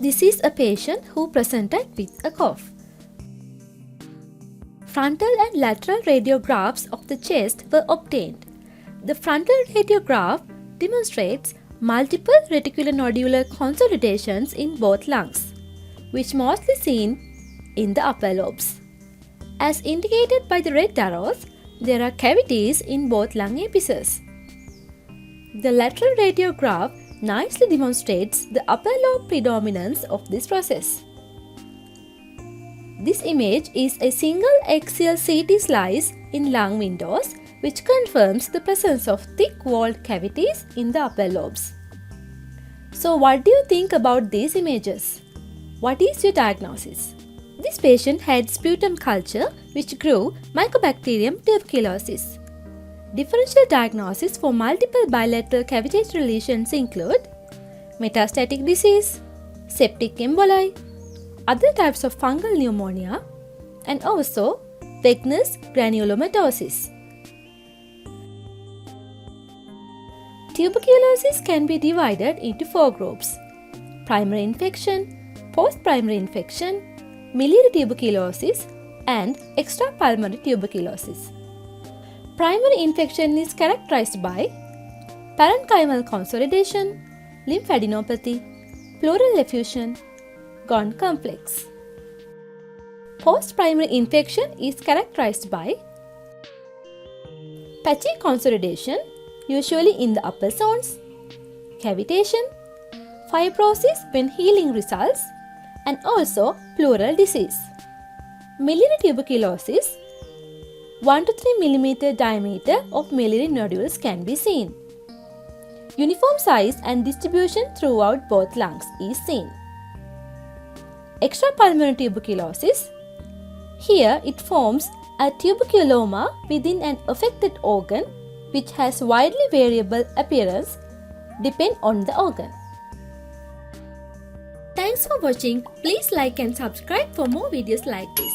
This is a patient who presented with a cough. Frontal and lateral radiographs of the chest were obtained. The frontal radiograph demonstrates multiple reticulonodular consolidations in both lungs, which mostly seen in the upper lobes. As indicated by the red arrows, there are cavities in both lung apices. The lateral radiograph nicely demonstrates the upper lobe predominance of this process. This image is a single axial CT slice in lung windows, which confirms the presence of thick-walled cavities in the upper lobes. So what do you think about these images? What is your diagnosis? This patient had sputum culture which grew Mycobacterium tuberculosis. Differential diagnosis for multiple bilateral cavitational lesions include metastatic disease, septic emboli, other types of fungal pneumonia, and also Wegener's granulomatosis. Tuberculosis can be divided into 4 groups: primary infection, post-primary infection, miliary tuberculosis, and extrapulmonary tuberculosis. Primary infection is characterized by parenchymal consolidation, lymphadenopathy, pleural effusion, Ghon complex. Post-primary infection is characterized by patchy consolidation, usually in the upper zones, cavitation, fibrosis when healing results, and also pleural disease. Miliary tuberculosis, 1 to 3 mm diameter of miliary nodules can be seen. Uniform size and distribution throughout both lungs is seen. Extrapulmonary tuberculosis, here it forms a tuberculoma within an affected organ which has widely variable appearance depending on the organ. Thanks for watching. Please like and subscribe for more videos like this.